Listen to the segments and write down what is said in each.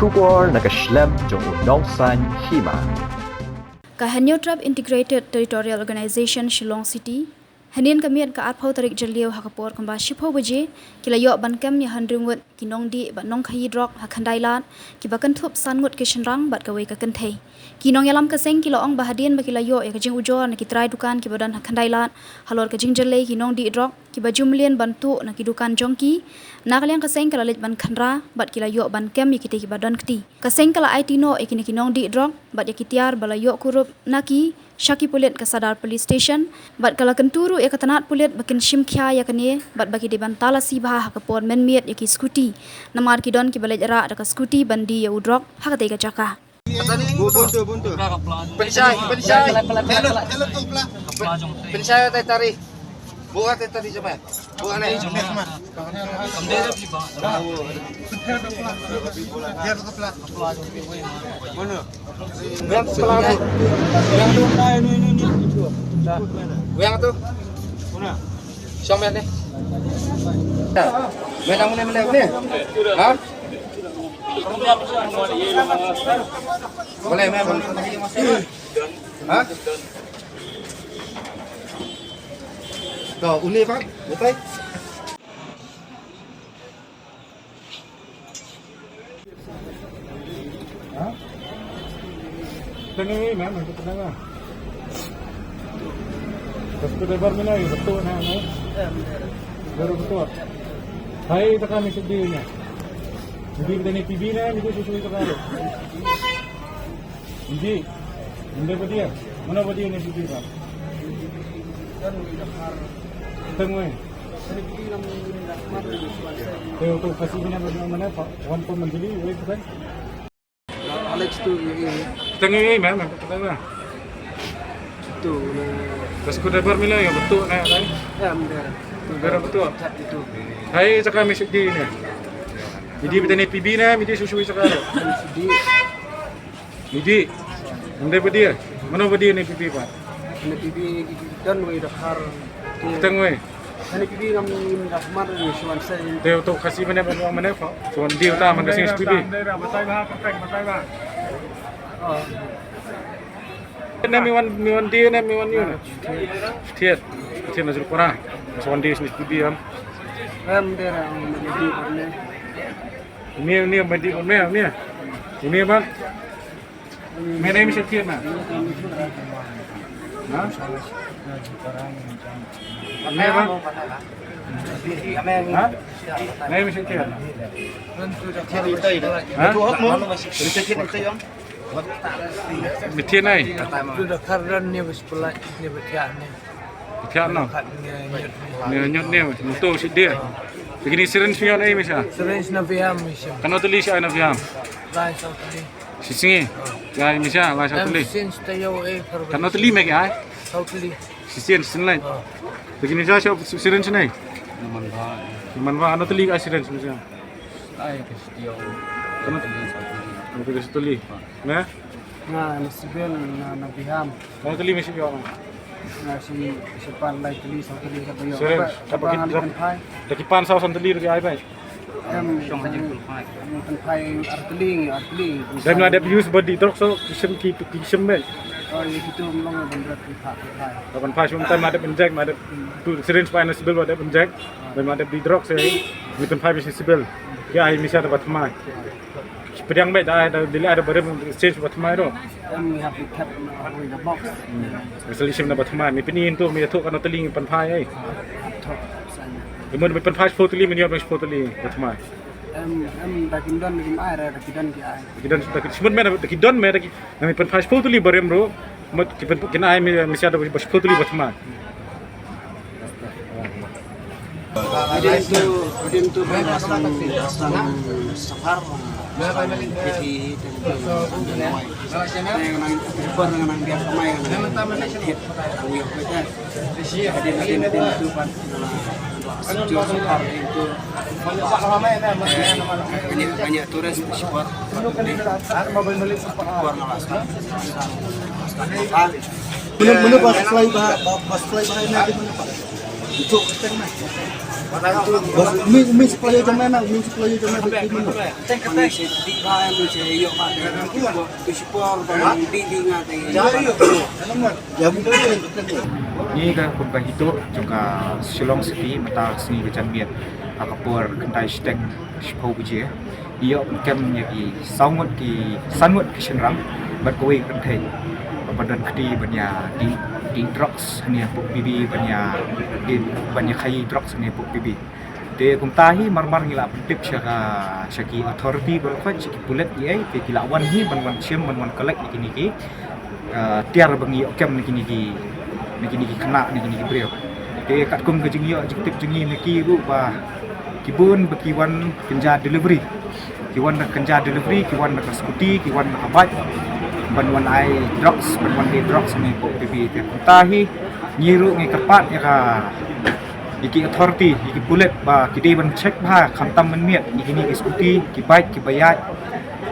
Shubor nakaslem jong unongsan hima. Kahanyo Trap Integrated Territorial Organization Shillong City Hanin kamian ka atpau tarik jalio hakapor kamba shipho baje kilayo bankam ya handringut kinong di ba nong khayi drok hakhandailat ki bakan thup sangut ke shenrang bat kawai ka kanthei kinong yalam ka seng kilo ong bahadien ba kilayo ya kajing ujor na kitrai dukan ki badan hakhandailat halor kajing jalle kinong di drok ki bajumlien bantu na ki dukan jongki nakaliang ka seng kala lej ban khandra bat kilayo bankam ya kite ki badan kti ka seng kala aitino ekini kinong di drok bat ya kitiar balayo kurup naki Shaki pulit ke Sadar Police Station, bat kala kenturu ya katanat pulit bakin shimkya ya kene, bat bagi deban tala si bah hakapor menmiet ya ki skuti, namar ki don ki balai jara ada ka skuti bandi ya udrok hakate ka jaka. Buntu. Penisai. Penisai tari. Buat tadi coba. Buat ni. Biar tetap lah. Mana? Biar sebelah. Yang tu ini. Yang tu. Mana? Siapa ni? Mana ni? Ha? Boleh memang. Ha? Rồi, uni phát, một tay. Tengah mana kita tengah. Betul lebar mana ya betul na. Baru betul. Hai tekan ni sedihnya. Jadi kita ni PB na, ni susu itu kalau. Jadi, anda berdia, mana berdia ni PB kan? Tengah. Tu kasih mana Pak? Wan pun menjadi, itu kan? Alex tu ini. Tengah mana? Tengah. Tu. Terus kuda bermila ya betul na kan? Ya, benar. Betul. Hai cakap mesti di ni. Jadi kita ni PB na, mesti susu cakap. Jadi, anda berdia, mana berdia ni PB Pak? Ni PB dan we dakar. Tengah. Ni PB ngam rahmar ni suan saya. Dia tu kasih mana Pak? Soal dia utama kasih PB. Miwan dia na miwan ni. Tiat nazar Quran. Soal dia ni PB am. Dia ni Ni mandi ni. Ini apa? Mana ni mesti tiat na. Ha? Ni apa? Ha? Ni mesti tiat. Mesti nai. tu dakar dan ni bersebelah ni bertiak ni. Tiat no. Nyot ni untuk si dia. Begini siren siapa ni misal? Sering na biam misal. Kan tulis siapa nak faham? Lai sa tali. Si singi. Ya misal lah satu tulis. Since tayo Kan tulis mek ai. sa tali. Si siren senlai. Begini siapa siren senai? Manfa anu tulis siren misal. Ay kestiyo. Kan tulis tulis. Nah, Nga nasibel na biam. kan tulis mesti siapa? Nga si pan lai tali sa tali sa tayo. Seren, dapat kita lagi pansau santeli lagi ai bai. Kan pai artling. Dan ada use body drug so kisem bai. Oh itu melong bandrat pai. Kapan pasum time ada penjek, ada tu syringe spinal sibil ada penjek, dan ada di drug saya, di tempat bisa sibil. Ya ai misal dapat mai. Pedang bai dah ada dili ada barang change dapat mai do. We have to keep in the box. Resolution dapat mai, mi penin tu mi tu kan teling panpai ai. Top. Imun mi panpai spotli mi niat spotli dapat mai. Dakin don rim air dakin ki ai. Kidan semut mana kidon mana kami panpai spotli barang bro. Mat kena ai mi ada spotli dapat mai. Din tu safar. Jadi banyak turis support. Menu pas fly bahay natin menu pa. Ito, Umi supplier trong này umi supplier trong này bị gì nữa? Kami sa di ba mo sa iyo ka to support pa di nga kay Ya mungkin. Ni ka kun ka hito juga Shillong City mata sini ke Janmiet akapur kentai steng shpau buje iyo kem yaki sangut ki shenram bat koi kentai badan kedi banya di drugs ni puk bibi banya di banya khai drugs ni puk bibi de kum tahi mar ngila tip shaki authority berfat shaki pulet ye ke kilawan hi ban chem ban kolek ikini ki tiar bangi kem ikini ki kena ni brio de kat kum ke jingi tip jingi ni ki ru ba kibun bekiwan kenja delivery kiwan kiwan skuti kiwan bike banwan ai drugs banwan di drugs ni PB te tahi nyiru ngi kepat ya ka iki authority iki bullet ba kidi ban check ba khamtam man miet iki ni skuti ki bike ki bayat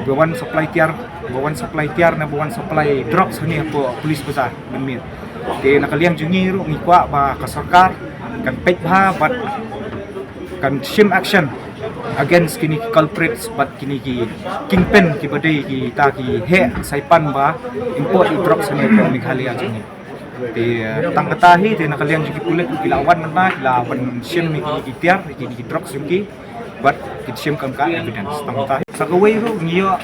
bawan supply tiar na bawan supply drugs ni po police bazar man miet de nakaliang jungi ru ngi kwa ba ka sarkar kan pek ba bat kan shim action against kini culprits but kini ki kingpin ki badai ki ta ki he saipan ba import drugs ni ko Meghalaya jini te tang katahi te nakaliang juki pulet kilawan kilawan shim ni ki tiar ki drugs juki but ki shim kam ka evidence tang katahi sakawai ru ngiyo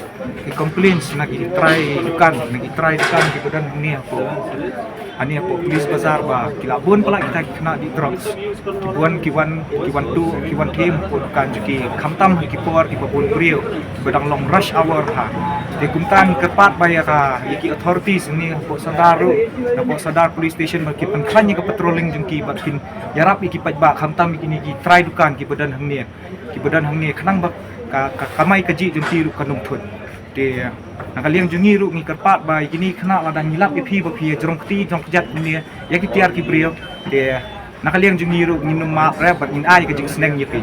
ki complaints na ki try dukan ki badan ni apa ani apa police bazar ba kilabun pala kita kena di drugs kiwan team kan juki khamtam ki por ki babun brio bedang long rush hour ha de kumtan kepat baya ka iki authorities ni po sadar police station ki penkhanya ke patrolling jengki bakin yarap iki pajba khamtam iki ni ki try dukan ki badan hang ni khanang ba ka kamai kaji jengki ru kanung thut de nakaliang jungi ru ngi kerpat ba gini kena ladang ngilap ipi ba pi jrong kejat ni ya ki tiar ki brio de nakaliang jungi ru nginum ma rap ngin ai ke jing sneng nyepi